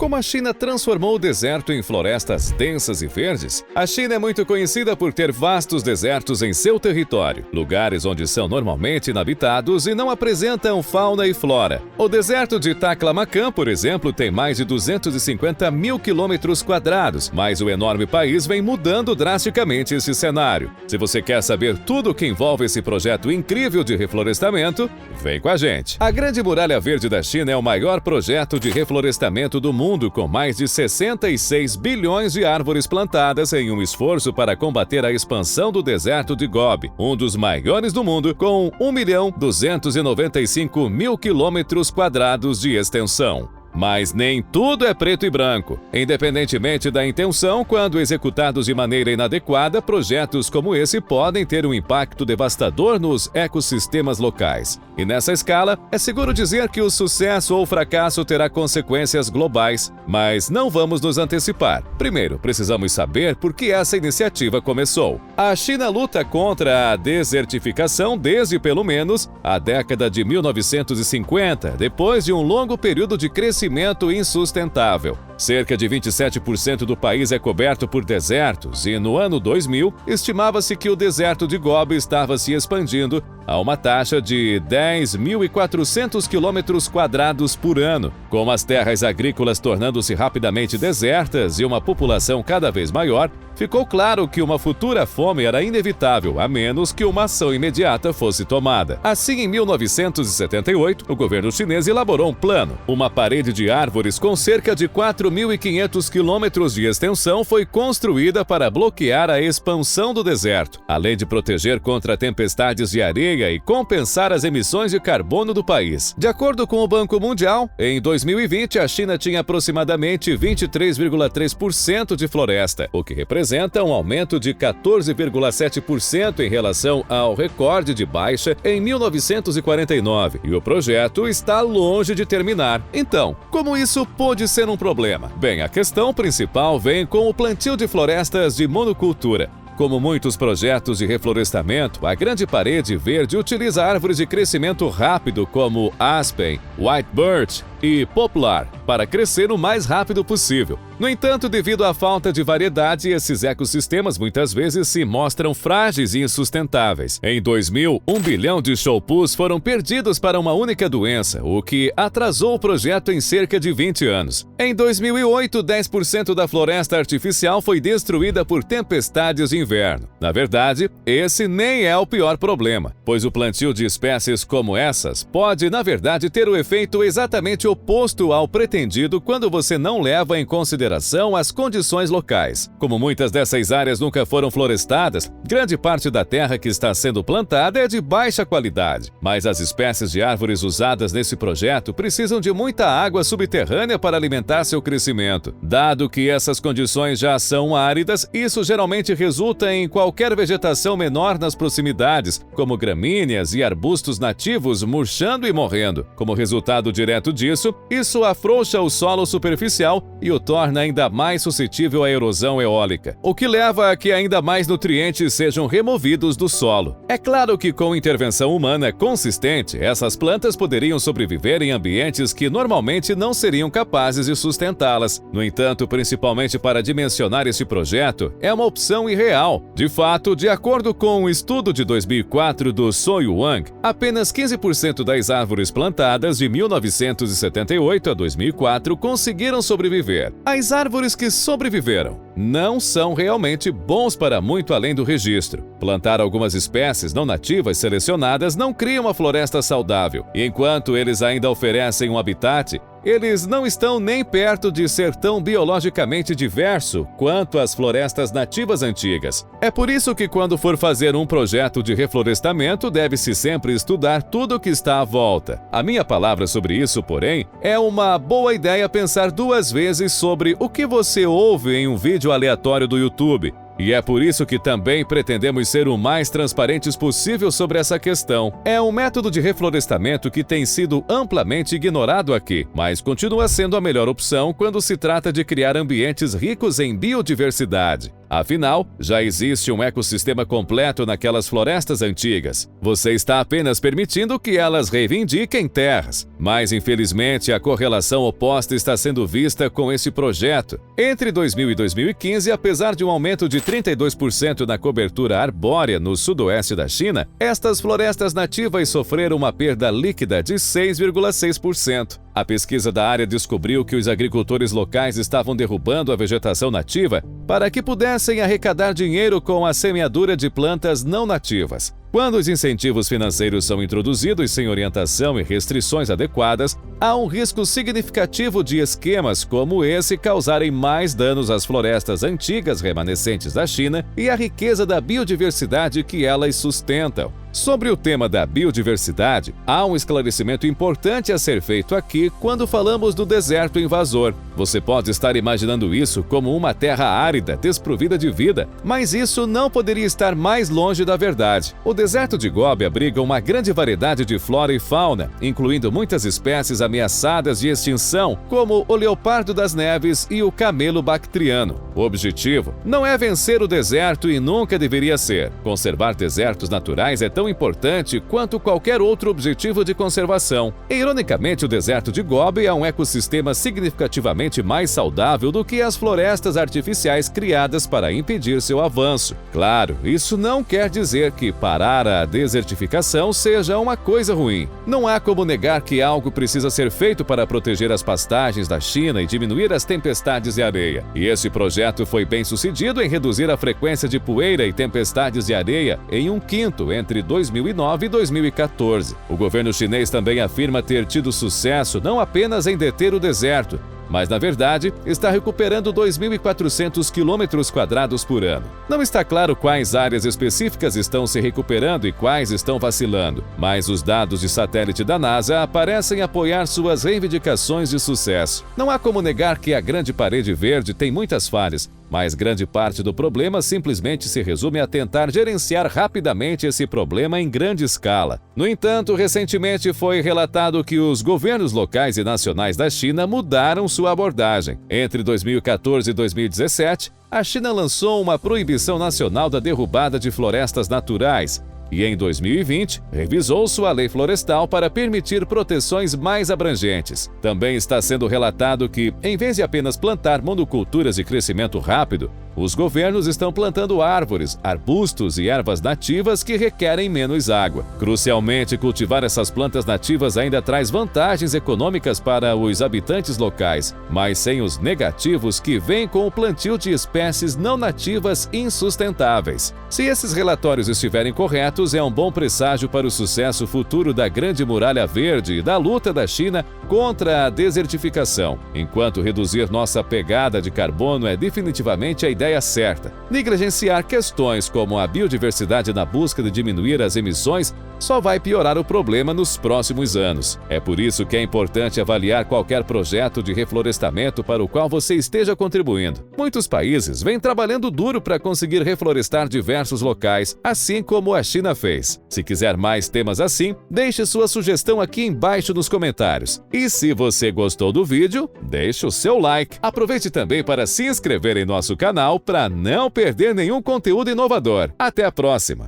Como a China transformou o deserto em florestas densas e verdes? A China é muito conhecida por ter vastos desertos em seu território, lugares onde são normalmente inabitados e não apresentam fauna e flora. O deserto de Taklamakan, por exemplo, tem mais de 250 mil quilômetros quadrados, mas o enorme país vem mudando drasticamente esse cenário. Se você quer saber tudo o que envolve esse projeto incrível de reflorestamento, vem com a gente. A Grande Muralha Verde da China é o maior projeto de reflorestamento do mundo, com mais de 66 bilhões de árvores plantadas em um esforço para combater a expansão do deserto de Gobi, um dos maiores do mundo, com 1.295.000 quilômetros quadrados de extensão. Mas nem tudo é preto e branco. Independentemente da intenção, quando executados de maneira inadequada, projetos como esse podem ter um impacto devastador nos ecossistemas locais. E nessa escala, é seguro dizer que o sucesso ou fracasso terá consequências globais. Mas não vamos nos antecipar. Primeiro, precisamos saber por que essa iniciativa começou. A China luta contra a desertificação desde pelo menos a década de 1950, depois de um longo período de crescimento insustentável. Cerca de 27% do país é coberto por desertos e, no ano 2000, estimava-se que o deserto de Gobi estava se expandindo a uma taxa de 10.400 quilômetros quadrados por ano. Com as terras agrícolas tornando-se rapidamente desertas e uma população cada vez maior, ficou claro que uma futura fome era inevitável, a menos que uma ação imediata fosse tomada. Assim, em 1978, o governo chinês elaborou um plano. Uma parede de árvores com cerca de 4.500 quilômetros de extensão foi construída para bloquear a expansão do deserto, além de proteger contra tempestades de areia e compensar as emissões de carbono do país. De acordo com o Banco Mundial, em 2020 a China tinha aproximadamente 23,3% de floresta, o que representa um aumento de 14,7% em relação ao recorde de baixa em 1949, e o projeto está longe de terminar. Então, como isso pode ser um problema? Bem, a questão principal vem com o plantio de florestas de monocultura. Como muitos projetos de reflorestamento, a Grande Parede Verde utiliza árvores de crescimento rápido como aspen, white birch e poplar para crescer o mais rápido possível. No entanto, devido à falta de variedade, esses ecossistemas muitas vezes se mostram frágeis e insustentáveis. Em 2000, 1 bilhão de choupus foram perdidos para uma única doença, o que atrasou o projeto em cerca de 20 anos. Em 2008, 10% da floresta artificial foi destruída por tempestades de inverno. Na verdade, esse nem é o pior problema, pois o plantio de espécies como essas pode, na verdade, ter o efeito exatamente oposto ao pretendido quando você não leva em consideração as condições locais. Como muitas dessas áreas nunca foram florestadas, grande parte da terra que está sendo plantada é de baixa qualidade. Mas as espécies de árvores usadas nesse projeto precisam de muita água subterrânea para alimentar seu crescimento. Dado que essas condições já são áridas, isso geralmente resulta em qualquer vegetação menor nas proximidades, como gramíneas e arbustos nativos murchando e morrendo. Como resultado direto disso, isso afrouxa o solo superficial e o torna ainda mais suscetível à erosão eólica, o que leva a que ainda mais nutrientes sejam removidos do solo. É claro que com intervenção humana consistente, essas plantas poderiam sobreviver em ambientes que normalmente não seriam capazes de sustentá-las. No entanto, principalmente para dimensionar esse projeto, é uma opção irreal. De fato, de acordo com um estudo de 2004 do Song Wang, apenas 15% das árvores plantadas de 1978 a 2004 conseguiram sobreviver. As árvores que sobreviveram não são realmente bons para muito além do registro. Plantar algumas espécies não nativas selecionadas não cria uma floresta saudável, e enquanto eles ainda oferecem um habitat, eles não estão nem perto de ser tão biologicamente diverso quanto as florestas nativas antigas. É por isso que quando for fazer um projeto de reflorestamento, deve-se sempre estudar tudo o que está à volta. A minha palavra sobre isso, porém, é uma boa ideia pensar duas vezes sobre o que você ouve em um vídeo aleatório do YouTube. E é por isso que também pretendemos ser o mais transparentes possível sobre essa questão. É um método de reflorestamento que tem sido amplamente ignorado aqui, mas continua sendo a melhor opção quando se trata de criar ambientes ricos em biodiversidade. Afinal, já existe um ecossistema completo naquelas florestas antigas. Você está apenas permitindo que elas reivindiquem terras. Mas, infelizmente, a correlação oposta está sendo vista com esse projeto. Entre 2000 e 2015, apesar de um aumento de 32% na cobertura arbórea no sudoeste da China, estas florestas nativas sofreram uma perda líquida de 6,6%. A pesquisa da área descobriu que os agricultores locais estavam derrubando a vegetação nativa para que pudessem arrecadar dinheiro com a semeadura de plantas não nativas. Quando os incentivos financeiros são introduzidos sem orientação e restrições adequadas, há um risco significativo de esquemas como esse causarem mais danos às florestas antigas remanescentes da China e à riqueza da biodiversidade que elas sustentam. Sobre o tema da biodiversidade, há um esclarecimento importante a ser feito aqui quando falamos do deserto invasor. Você pode estar imaginando isso como uma terra árida, desprovida de vida, mas isso não poderia estar mais longe da verdade. O deserto de Gobi abriga uma grande variedade de flora e fauna, incluindo muitas espécies ameaçadas de extinção, como o leopardo das neves e o camelo bactriano. O objetivo não é vencer o deserto e nunca deveria ser. Conservar desertos naturais é tão importante quanto qualquer outro objetivo de conservação. E, ironicamente, o deserto de Gobi é um ecossistema significativamente mais saudável do que as florestas artificiais criadas para impedir seu avanço. Claro, isso não quer dizer que parar a desertificação seja uma coisa ruim. Não há como negar que algo precisa ser feito para proteger as pastagens da China e diminuir as tempestades de areia. E esse projeto foi bem sucedido em reduzir a frequência de poeira e tempestades de areia em 1/5 entre 2009 e 2014. O governo chinês também afirma ter tido sucesso não apenas em deter o deserto, mas, na verdade, está recuperando 2.400 km² por ano. Não está claro quais áreas específicas estão se recuperando e quais estão vacilando, mas os dados de satélite da NASA parecem apoiar suas reivindicações de sucesso. Não há como negar que a Grande Parede Verde tem muitas falhas, mas grande parte do problema simplesmente se resume a tentar gerenciar rapidamente esse problema em grande escala. No entanto, recentemente foi relatado que os governos locais e nacionais da China mudaram sua abordagem. Entre 2014 e 2017, a China lançou uma proibição nacional da derrubada de florestas naturais, e em 2020, revisou sua lei florestal para permitir proteções mais abrangentes. Também está sendo relatado que, em vez de apenas plantar monoculturas de crescimento rápido, os governos estão plantando árvores, arbustos e ervas nativas que requerem menos água. Crucialmente, cultivar essas plantas nativas ainda traz vantagens econômicas para os habitantes locais, mas sem os negativos que vêm com o plantio de espécies não nativas insustentáveis. Se esses relatórios estiverem corretos, é um bom presságio para o sucesso futuro da Grande Muralha Verde e da luta da China contra a desertificação. Enquanto reduzir nossa pegada de carbono é definitivamente a ideia certa, negligenciar questões como a biodiversidade na busca de diminuir as emissões só vai piorar o problema nos próximos anos. É por isso que é importante avaliar qualquer projeto de reflorestamento para o qual você esteja contribuindo. Muitos países vêm trabalhando duro para conseguir reflorestar diversos locais, assim como a China fez. Se quiser mais temas assim, deixe sua sugestão aqui embaixo nos comentários. E se você gostou do vídeo, deixe o seu like. Aproveite também para se inscrever em nosso canal para não perder nenhum conteúdo inovador. Até a próxima!